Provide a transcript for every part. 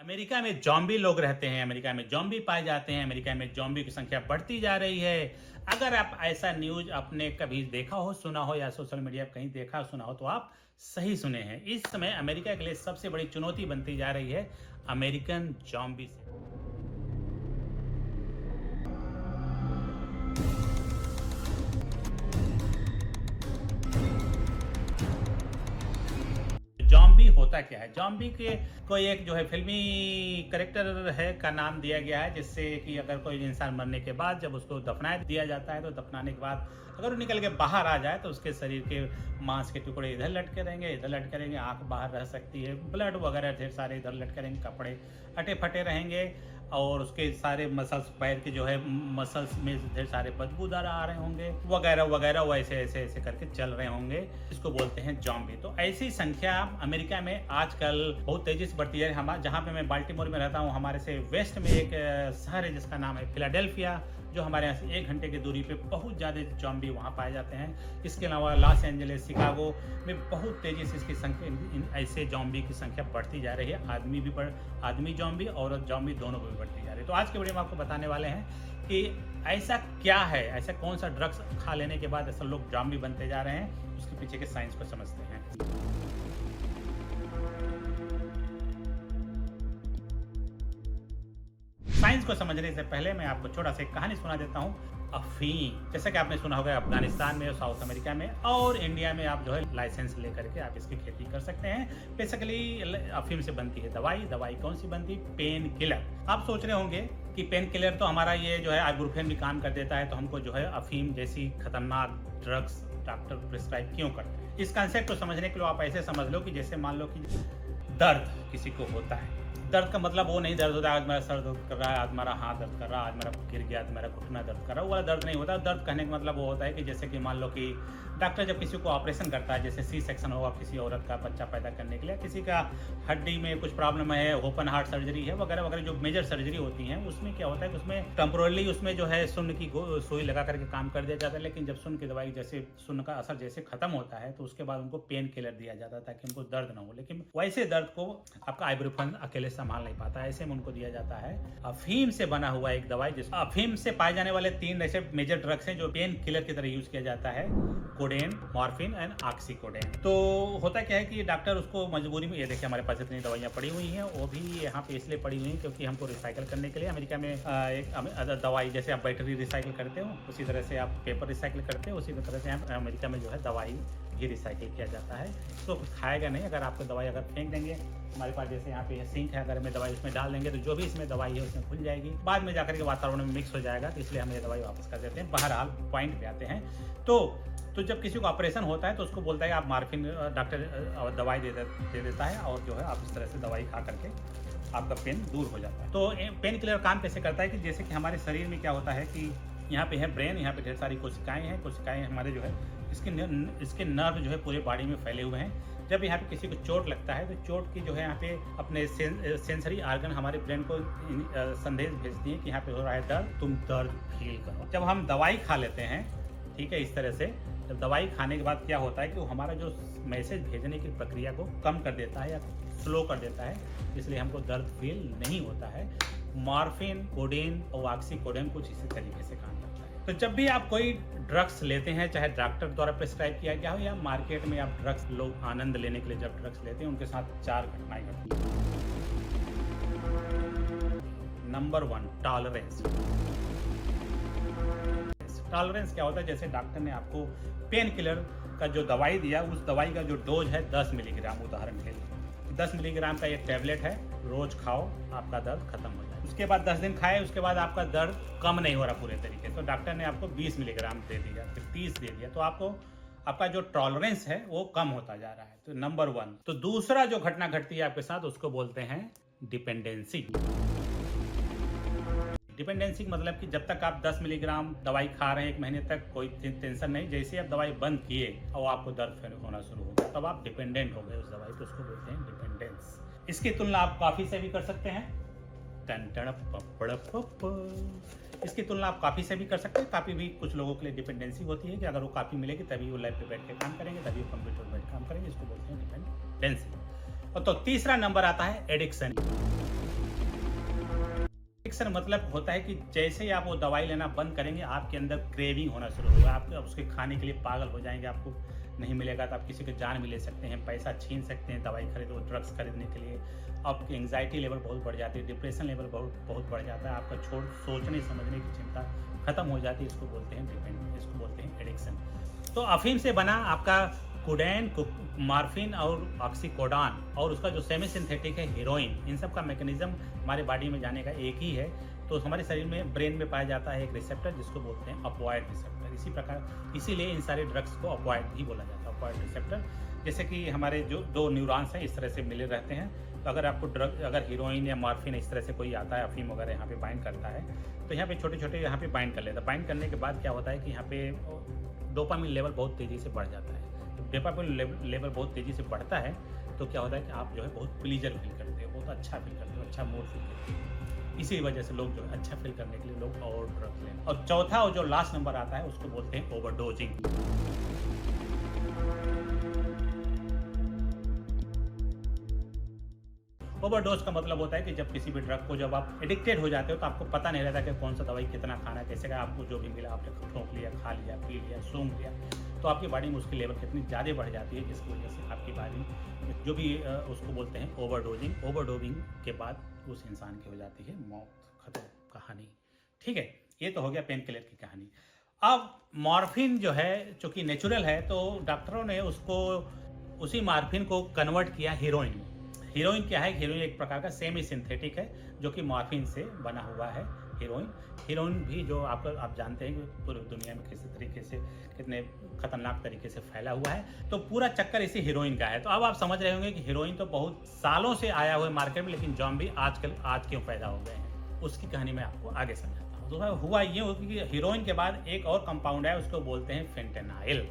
America में zombie लोग रहते हैं, अमेरिका में ज़ॉम्बी पाए जाते हैं, अमेरिका में ज़ॉम्बी की संख्या बढ़ती जा रही है। अगर आप ऐसा न्यूज़ आपने कभी देखा हो, सुना हो या सोशल मीडिया पे कहीं देखा सुना हो तो आप सही सुने हैं। इस समय अमेरिका के लिए सबसे बड़ी चुनौती बनती जा रही है अमेरिकन ज़ॉम्बी से। ज़ॉम्बी होता क्या है? ज़ॉम्बी के कोई एक जो है फ़िल्मी कैरेक्टर है का नाम दिया गया है, जिससे कि अगर कोई इंसान मरने के बाद जब उसको दफना दिया जाता है तो दफनाने के बाद अगर वो निकल के बाहर आ जाए तो उसके शरीर के मांस के टुकड़े इधर लटके रहेंगे, इधर लटके रहेंगे, आँख बाहर रह सकती है, ब्लड वगैरह ढेर सारे इधर लटके रहेंगे, कपड़े फटे-फटे रहेंगे और उसके सारे मसल्स पैर के जो है मसल्स में ढेर सारे बदबूदार आ रहे होंगे वगैरह वो ऐसे करके चल रहे होंगे। इसको बोलते हैं ज़ॉम्बी। तो ऐसी संख्या अमेरिका में आजकल बहुत तेजी से बढ़ती है। हम जहाँ पे मैं बाल्टीमोर में रहता हूँ, हमारे से वेस्ट में एक शहर है जिसका नाम है फिलाडेल्फिया, जो हमारे यहाँ से 1 घंटे की दूरी पे बहुत ज़्यादा ज़ॉम्बी वहाँ पाए जाते हैं। इसके अलावा लॉस एंजलिस, शिकागो में बहुत तेज़ी से इसकी संख्या ऐसे ज़ॉम्बी की संख्या बढ़ती जा रही है। आदमी ज़ॉम्बी, औरत ज़ॉम्बी दोनों को भी बढ़ती जा रही है। तो आज के वीडियो में आपको बताने वाले हैं कि ऐसा क्या है, ऐसा कौन सा ड्रग्स खा लेने के बाद ऐसा लोग ज़ॉम्बी बनते जा रहे हैं, उसके पीछे के साइंस को समझते हैं। साइंस को समझने से पहले मैं आपको छोटा सा एक कहानी सुना देता हूँ। अफीम, जैसा कि आपने सुना होगा, अफगानिस्तान में, साउथ अमेरिका में और इंडिया में आप जो है लाइसेंस लेकर के आप इसकी खेती कर सकते हैं। बेसिकली अफीम से बनती है दवाई कौन सी बनती है? Pain killer. आप सोच रहे होंगे कि पेन किलर तो हमारा ये जो है आइबुप्रोफेन भी काम कर देता है, तो हमको जो है अफीम जैसी खतरनाक ड्रग्स डॉक्टर प्रिस्क्राइब क्यों करते हैं? इस कंसेप्ट को समझने के लिए आप ऐसे समझ लो कि जैसे मान लो कि दर्द किसी को होता है। दर्द का मतलब वो नहीं दर्द होता है आज मेरा सर दर्द कर रहा है, आज मेरा हाथ दर्द कर रहा है, आज मेरा गिर गया, आज मेरा घुटना दर्द कर रहा है, वो वाला दर्द नहीं होता। दर्द कहने का मतलब वो होता है कि जैसे कि मान लो कि डॉक्टर जब किसी को ऑपरेशन करता है, जैसे सी सेक्शन होगा किसी औरत का बच्चा पैदा करने के लिए, किसी का हड्डी में कुछ प्रॉब्लम है, ओपन हार्ट सर्जरी है वगैरह जो मेजर सर्जरी होती हैं, उसमें क्या होता है कि उसमें टेम्पोरली उसमें जो है सुन्न की सुई लगा करके काम कर दिया जाता है। लेकिन जब सुन्न की दवाई जैसे सुन्न का असर जैसे खत्म होता है तो उसके बाद उनको पेन किलर दिया जाता है ताकि उनको दर्द ना हो। लेकिन वैसे दर्द को आपका आइबुप्रोफेन अकेले संभाल नहीं पाता है, ऐसे में उनको दिया जाता है अफीम से बना हुआ एक दवाई। जिस अफीम से पाए जाने वाले 3 ऐसे मेजर ड्रग्स हैं जो पेन किलर की तरह यूज किया जाता है: कोडेन, मॉर्फिन एंड ऑक्सीकोडेन। तो होता क्या है कि डॉक्टर उसको मजबूरी में, ये देखिए हमारे पास इतनी दवाइयाँ पड़ी हुई हैं, वो भी यहाँ पे इसलिए पड़ी हुई हैं क्योंकि हमको रिसाइकल करने के लिए अमेरिका में एक दवाई, जैसे आप बैटरी रिसाइकिल करते हो उसी तरह से आप पेपर रिसाइकिल करते हो, उसी तरह से अमेरिका में जो है दवाई भी रिसाइकिल किया जाता है। तो खाएगा नहीं, अगर आपको दवाई अगर फेंक देंगे, हमारे पास जैसे यहाँ पे सिंक है, अगर हमें दवाई उसमें डाल देंगे तो जो भी इसमें दवाई है उसमें खुल जाएगी, बाद में जाकर के वातावरण में मिक्स हो जाएगा, तो इसलिए हम ये दवाई वापस कर देते हैं। बहरहाल पॉइंट पे आते हैं। तो जब किसी को ऑपरेशन होता है तो उसको बोलता है आप मॉर्फिन, डॉक्टर दवाई दे देता है और जो है आप इस तरह से दवाई खा करके आपका पेन दूर हो जाता है। तो पेन किलर काम कैसे करता है कि जैसे कि हमारे शरीर में क्या होता है कि यहाँ पे है ब्रेन, यहाँ पे ढेर सारी कोशिकाएं हैं, कोशिकाएं हमारे जो है इसके नर्व जो है पूरे बॉडी में फैले हुए हैं। जब यहाँ पे किसी को चोट लगता है तो चोट की जो है यहाँ पे अपने सेंसरी आर्गन हमारे ब्रेन को संदेश भेजती है कि यहाँ पे हो रहा है दर्द, तुम दर्द फील करो। जब हम दवाई खा लेते हैं, ठीक है, इस तरह से जब दवाई खाने के बाद क्या होता है कि वो हमारा जो मैसेज भेजने की प्रक्रिया को कम कर देता है या स्लो कर देता है, इसलिए हमको दर्द फील नहीं होता है। मॉर्फिन, कोडेन और ऑक्सीकोडेन कुछ इसी तरीके से काम करता है। तो जब भी आप कोई ड्रग्स लेते हैं, चाहे डॉक्टर द्वारा प्रिस्क्राइब किया गया हो या मार्केट में आप ड्रग्स, लोग आनंद लेने के लिए जब ड्रग्स लेते हैं उनके साथ 4 घटनाएं घटती हैं। Number 1, tolerance. टॉलरेंस क्या होता है? जैसे डॉक्टर ने आपको पेन किलर का जो दवाई दिया, उस दवाई का जो डोज है 10 मिलीग्राम, उदाहरण के लिए 10 मिलीग्राम का ये टैबलेट है, रोज खाओ, आपका दर्द खत्म हो जाए। उसके बाद 10 दिन खाए, उसके बाद आपका दर्द कम नहीं हो रहा पूरे तरीके से, तो डॉक्टर ने आपको 20 मिलीग्राम दे दिया, फिर 30 दे दिया, तो आपका जो टॉलरेंस है वो कम होता जा रहा है। तो नंबर 1। तो दूसरा जो घटना घटती है आपके साथ उसको बोलते हैं डिपेंडेंसी। डिपेंडेंसी का मतलब कि जब तक आप 10 मिलीग्राम दवाई खा रहे हैं 1 महीने तक, कोई टेंशन नहीं, जैसे ही आप दवाई बंद किए और आपको दर्द फिर होना शुरू हो गया, तब आप डिपेंडेंट हो गए उस दवाई पे, उसको बोलते हैं डिपेंडेंस। इसकी तुलना आप कॉफ़ी से भी कर सकते हैं। इसकी तुलना आप कॉफ़ी से भी कर सकते हैं। कॉफ़ी भी कुछ लोगों के लिए डिपेंडेंसी होती है कि अगर वो कॉफ़ी मिलेगी तभी वो लैब पे बैठ के काम करेंगे, तभी वो कंप्यूटर पर बैठ के काम करेंगे, इसको बोलते हैं डिपेंडेंसी। और तो तीसरा नंबर आता है एडिक्शन। एडिक्शन मतलब होता है कि जैसे ही आप वो दवाई लेना बंद करेंगे, आपके अंदर क्रेविंग होना शुरू होगा, आप उसके खाने के लिए पागल हो जाएंगे, आपको नहीं मिलेगा तो आप किसी की जान भी ले सकते हैं, पैसा छीन सकते हैं दवाई खरीदो, ड्रग्स खरीदने के लिए। आपकी एंग्जाइटी लेवल बहुत बढ़ जाती है, डिप्रेशन लेवल बहुत बढ़ जाता है, आपका सोचने समझने की चिंता खत्म हो जाती है। इसको बोलते हैं डिपेंडेंस, इसको बोलते हैं एडिक्शन। तो अफीम से बना आपका कोडेन, मार्फिन और ऑक्सीकोडान और उसका जो सेमी सिंथेटिक है हीरोइन, इन सब का मैकेनिज्म हमारे बॉडी में जाने का एक ही है। तो हमारे शरीर में ब्रेन में पाया जाता है एक रिसेप्टर जिसको बोलते हैं अपॉइड रिसेप्टर। इसी प्रकार इसीलिए इन सारे ड्रग्स को अपॉइड भी बोला जाता है, अपॉइड रिसेप्टर। जैसे कि हमारे जो दो न्यूरॉन्स हैं इस तरह से मिले रहते हैं, तो अगर आपको ड्रग, अगर हीरोइन या मॉर्फिन इस तरह से कोई आता है, अफीम वगैरह यहाँ पे बाइंड करता है, तो यहाँ पे छोटे छोटे यहाँ पे बाइंड कर लेता है। बाइंड करने के बाद क्या होता है कि यहाँ पे डोपामिन लेवल बहुत तेज़ी से बढ़ जाता है। डोपामिन लेवल बहुत तेज़ी से बढ़ता है तो क्या होता है कि आप जो है बहुत प्लीजर फील करते हो, बहुत अच्छा फील करते हो, अच्छा मूड फील करते हो। इसी वजह से लोग जो है अच्छा फील करने के लिए लोग और ड्रग्स लें। और चौथा और जो लास्ट नंबर आता है उसको बोलते हैं ओवरडोजिंग। ओवरडोज का मतलब होता है कि जब किसी भी ड्रग को जब आप एडिक्टेड हो जाते हो तो आपको पता नहीं रहता कि कौन सा दवाई कितना खाना है, कैसे का आपको जो भी मिला आपने ठोंक लिया, खा लिया, पी लिया, सूंघ लिया, तो आपकी बॉडी में उसकी लेवल कितनी ज़्यादा बढ़ जाती है, जिसकी वजह से आपकी बॉडी जो भी उसको बोलते हैं ओवरडोजिंग। ओवरडोजिंग के बाद उस इंसान की हो जाती है मौत, खत्म कहानी। ठीक है, ये तो हो गया पेन किलर की कहानी। अब मॉर्फिन जो है चूँकि नेचुरल है तो डॉक्टरों ने उसको उसी मॉर्फिन को कन्वर्ट किया हीरोइन में। हीरोइन क्या है? हीरोइन एक प्रकार का सेमी सिंथेटिक है जो कि मॉर्फिन से बना हुआ है हीरोइन भी जो आप जानते हैं कि पूरी दुनिया में किसी तरीके से कितने खतरनाक तरीके से फैला हुआ है। तो पूरा चक्कर इसी हीरोइन का है। तो अब आप समझ रहे होंगे कि हीरोइन तो बहुत सालों से आया हुआ है मार्केट में, लेकिन ज़ॉम्बी आज क्यों पैदा हो गए हैं, उसकी कहानी मैं आपको आगे समझाता हूँ। तो हुआ ये हो कि हीरोइन के बाद एक और कंपाउंड है, उसको बोलते हैं फेंटेनाइल।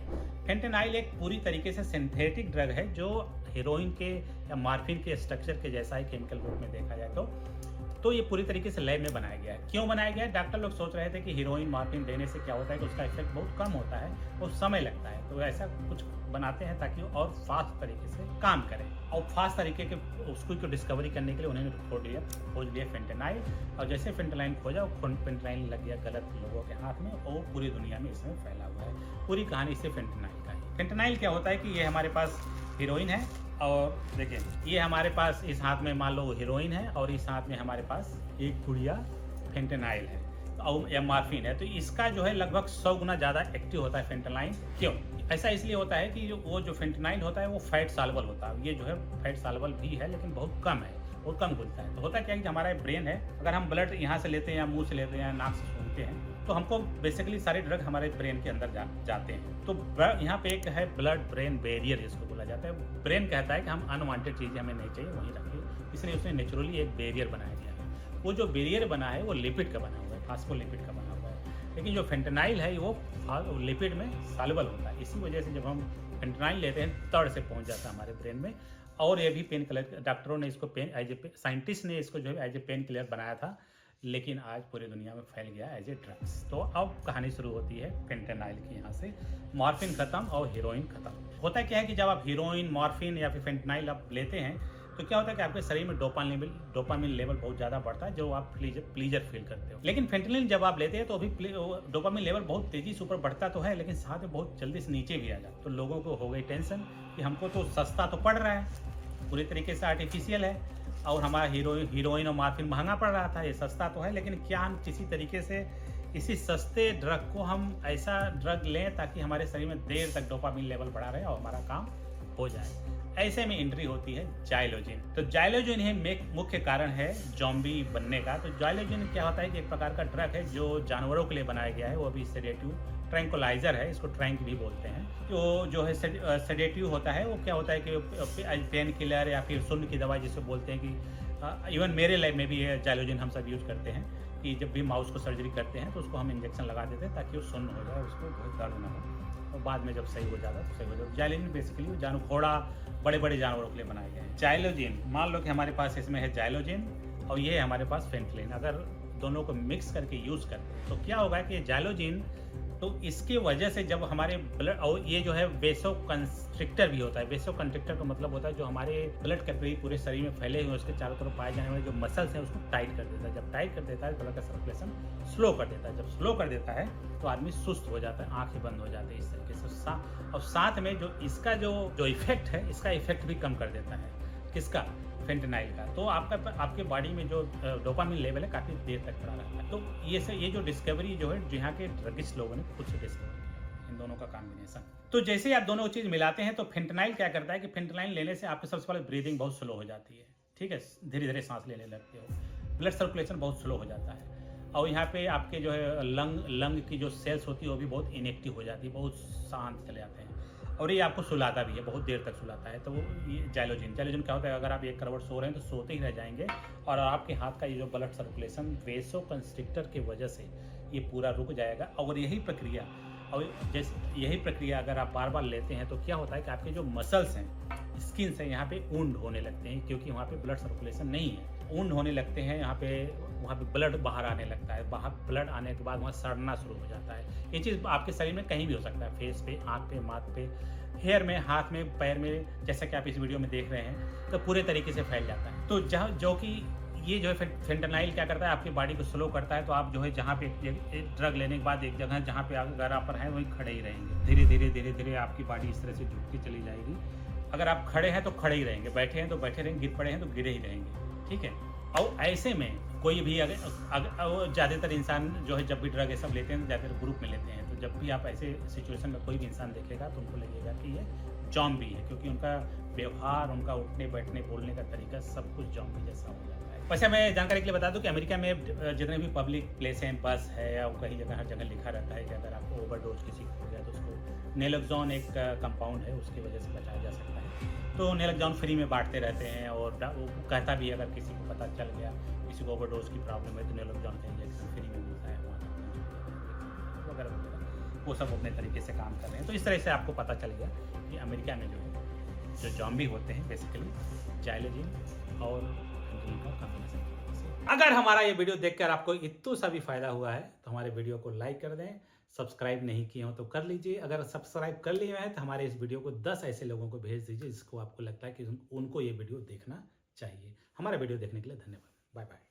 फेंटेनाइल एक पूरी तरीके से सिंथेटिक ड्रग है जो हीरोइन के या मॉर्फिन के स्ट्रक्चर के जैसा ही केमिकल रूप में देखा जाए तो ये पूरी तरीके से लैब में बनाया गया है। क्यों बनाया गया है? डॉक्टर लोग सोच रहे थे कि हीरोइन मॉर्फिन देने से क्या होता है कि उसका इफेक्ट बहुत कम होता है और समय लगता है, तो ऐसा कुछ बनाते हैं ताकि और फास्ट तरीके से काम करे। और फास्ट तरीके के उसको डिस्कवरी करने के लिए उन्होंने खोज लिया फेंटेनाइल। और जैसे फेंटेनाइल खोजा, फेंटेनाइल लग गया गलत लोगों के हाथ में और पूरी दुनिया में इसमें फैला हुआ है। पूरी कहानी इससे फेंटेनाइल का है। फेंटेनाइल क्या होता है कि ये हमारे पास हीरोइन है और देखिए ये हमारे पास इस हाथ में मान लो हीरोइन है और इस हाथ में हमारे पास एक गुड़िया फेंटेनाइल है और या मॉर्फिन है। तो इसका जो है लगभग 100 गुना ज़्यादा एक्टिव होता है फेंटेनाइल। क्यों ऐसा? इसलिए होता है कि जो फेंटेनाइल होता है वो फैट सॉल्युबल होता है। ये जो है फैट सॉल्युबल भी है लेकिन बहुत कम है और कम घुलता है। तो होता क्या है कि हमारा ब्रेन है, अगर हम ब्लड यहाँ से लेते हैं या मुँह से लेते हैं या नाक से सूंघते हैं तो हमको बेसिकली सारे ड्रग हमारे ब्रेन के अंदर जाते हैं। तो यहाँ पे एक है ब्लड ब्रेन बैरियर जिसको बोला जाता है। ब्रेन कहता है कि हम अनवांटेड चीज़ें हमें नहीं चाहिए वहीं रखिए, इसलिए उसने नेचुरली एक बैरियर बनाया गया है। वो जो बैरियर बना है वो लिपिड का बना हुआ है, फास्फोलिपिड का बना हुआ है। लेकिन जो फेंटेनाइल है वो लिपिड में सॉल्युबल होता है। इसी वजह से जब हम फेंटेनाइल लेते हैं तड़ से पहुँच जाता है हमारे ब्रेन में। और ये भी पेन किलर, डॉक्टरों ने इसको साइंटिस्ट ने इसको जो है एज ए पेन किलर बनाया था, लेकिन आज पूरी दुनिया में फैल गया एज ए ड्रग्स। तो अब कहानी शुरू होती है फेंटेनाइल की। यहाँ से मॉर्फिन खत्म और हीरोइन खत्म। होता क्या है कि जब आप हीरोइन, मॉर्फिन या फिर फेंटेनाइल आप लेते हैं तो क्या होता है कि आपके शरीर में डोपामिन लेवल बहुत ज़्यादा बढ़ता है जो आप प्लीजर फील करते हो। लेकिन फेंटेनाइल जब आप लेते हैं तो अभी डोपामिन लेवल बहुत तेज़ी से ऊपर बढ़ता तो है लेकिन साथ में बहुत जल्दी से नीचे भी आ जाता। तो लोगों को हो गई टेंशन कि हमको तो सस्ता तो पड़ रहा है, पूरी तरीके से आर्टिफिशियल है और हमारा हीरोइन और मॉर्फिन महंगा पड़ रहा था, ये सस्ता तो है, लेकिन क्या हम किसी तरीके से इसी सस्ते ड्रग को हम ऐसा ड्रग लें ताकि हमारे शरीर में देर तक डोपामिन लेवल बढ़ा रहे और हमारा काम हो जाए। ऐसे में एंट्री होती है जाइलोजिन। तो जाइलोजिन ही मुख्य कारण है ज़ॉम्बी बनने का। तो जाइलोजिन क्या होता है कि एक प्रकार का ड्रग है जो जानवरों के लिए बनाया गया है, वो भी सेडेटिव ट्रैंकुलाइजर है, इसको ट्रैंक भी बोलते हैं। तो जो है सेडेटिव होता है वो क्या होता है कि पेन किलर या फिर सुन्न की दवाई जिसे बोलते हैं कि इवन मेरे लाइफ में भी ये जाइलोजिन हम सब यूज करते हैं कि जब भी माउस को सर्जरी करते हैं तो उसको हम इंजेक्शन लगा देते हैं ताकि वो सुन्न हो जाए, उसको बहुत दर्द ना हो और बाद में जब सही हो जाता तो सही हो जाए। जाइलोजिन बेसिकली घोड़ा बड़े बड़े जानवरों के लिए बनाया गया है। जाइलोजिन मान लो कि हमारे पास इसमें है जाइलोजिन और ये है हमारे पास फेंटेनाइल। अगर दोनों को मिक्स करके यूज़ करते हैं तो क्या होगा कि जाइलोजिन तो इसकी वजह से जब हमारे ब्लड, और ये जो है वेसो कंस्ट्रिक्टर भी होता है। वेसो कंस्ट्रिक्टर का मतलब होता है जो हमारे ब्लड कैपिलरी पूरे शरीर में फैले हुए उसके चारों तरफ पाए जाने वाले जो मसल्स हैं उसको टाइट कर देता है। जब टाइट कर देता है ब्लड का सर्कुलेशन स्लो कर देता है। जब स्लो कर देता है तो आदमी सुस्त हो जाता है, आंखें बंद हो जाती है इस तरीके से। और साथ में जो इसका जो इफेक्ट है, इसका इफेक्ट भी कम कर देता है। किसका? फेंटेनाइल का। तो आपके बॉडी में जो डोपामिन लेवल है काफ़ी देर तक पड़ा रहता है। तो ये जो डिस्कवरी जो है यहाँ के ड्रगिस्ट लोगों ने खुद से डिस्कवर किया, इन दोनों का कॉम्बिनेशन। तो जैसे ही आप दोनों चीज़ मिलाते हैं तो फेंटेनाइल क्या करता है कि फेंटेनाइल लेने से आपके सबसे पहले ब्रीदिंग बहुत स्लो हो जाती है, ठीक है, धीरे धीरे सांस लेने लगते हो, ब्लड सर्कुलेशन बहुत स्लो हो जाता है, और यहाँ पे आपके जो है लंग की जो सेल्स होती है वो भी बहुत इनएक्टिव हो जाती है, बहुत शांत चले जाते हैं, और ये आपको सुलाता भी है, बहुत देर तक सुलाता है। तो वो ये जाइलोजिन क्या होता है, अगर आप एक करवट सो रहे हैं तो सोते ही रह जाएंगे, और आपके हाथ का ये जो ब्लड सर्कुलेशन वेसो कंस्ट्रिक्टर की वजह से ये पूरा रुक जाएगा। और यही प्रक्रिया अगर आप बार बार लेते हैं तो क्या होता है कि आपके जो मसल्स हैं स्किन से यहाँ पे ऊंड होने लगते हैं, क्योंकि वहाँ पे ब्लड सर्कुलेशन नहीं है, ऊंड होने लगते हैं, वहाँ पे ब्लड बाहर आने लगता है, बाहर ब्लड आने के बाद वहाँ सड़ना शुरू हो जाता है। ये चीज़ आपके शरीर में कहीं भी हो सकता है, फेस पे, आँख पे, माथ पे, हेयर में, हाथ में, पैर में, जैसा कि आप इस वीडियो में देख रहे हैं, तो पूरे तरीके से फैल जाता है। तो जो कि ये जो है फेंटेनाइल क्या करता है, आपकी बॉडी को स्लो करता है। तो आप जो है जहाँ पे एक ड्रग लेने के बाद एक जगह जहाँ पे अगर आप हैं वहीं खड़े ही रहेंगे, धीरे धीरे आपकी बॉडी इस तरह से झुकती चली जाएगी। अगर आप खड़े हैं तो खड़े ही रहेंगे, बैठे हैं तो बैठे रहेंगे, गिर पड़े हैं तो गिरे ही रहेंगे, ठीक है। और ऐसे में कोई भी अगर ज़्यादातर इंसान जो है जब भी ड्रग ये सब लेते हैं तो ज़्यादातर ग्रुप में लेते हैं, तो जब भी आप ऐसे सिचुएशन में कोई भी इंसान देखेगा तो उनको लगेगा कि ये जॉम्बी है, क्योंकि उनका व्यवहार, उनका उठने बैठने बोलने का तरीका सब कुछ जॉम्बी जैसा हो जाता है। वैसे मैं जानकारी के लिए बता दूं कि अमेरिका में जितने भी पब्लिक प्लेस हैं, बस है या कहीं जगह, हर जगह लिखा रहता है कि अगर आपको ओवरडोज किसी को हो गया तो उसको नेलोक्सोन एक कंपाउंड है उसकी वजह से बचाया जा सकता है। तो नेलोक्सोन फ्री में बांटते रहते हैं, और वो कहता भी अगर किसी को पता चल गया किसी को ओवरडोज की प्रॉब्लम है तो नेलोक्सोन का इंजेक्शन फ्री में मिलता है वगैरह वगैरह, वो सब अपने तरीके से काम कर रहे हैं। तो इस तरह से आपको पता चल गया कि अमेरिका में जो है जो जॉम्बी होते हैं बेसिकली जाइलोजिन और फेंटेनाइल का कॉम्बिनेशन। अगर हमारा ये वीडियो देखकर आपको इतना सा भी फायदा हुआ है तो हमारे वीडियो को लाइक कर दें, सब्सक्राइब नहीं किए हो तो कर लीजिए। अगर सब्सक्राइब कर लिए हैं तो हमारे इस वीडियो को 10 ऐसे लोगों को भेज दीजिए जिसको आपको लगता है कि उनको ये वीडियो देखना चाहिए। हमारा वीडियो देखने के लिए धन्यवाद। Bye bye.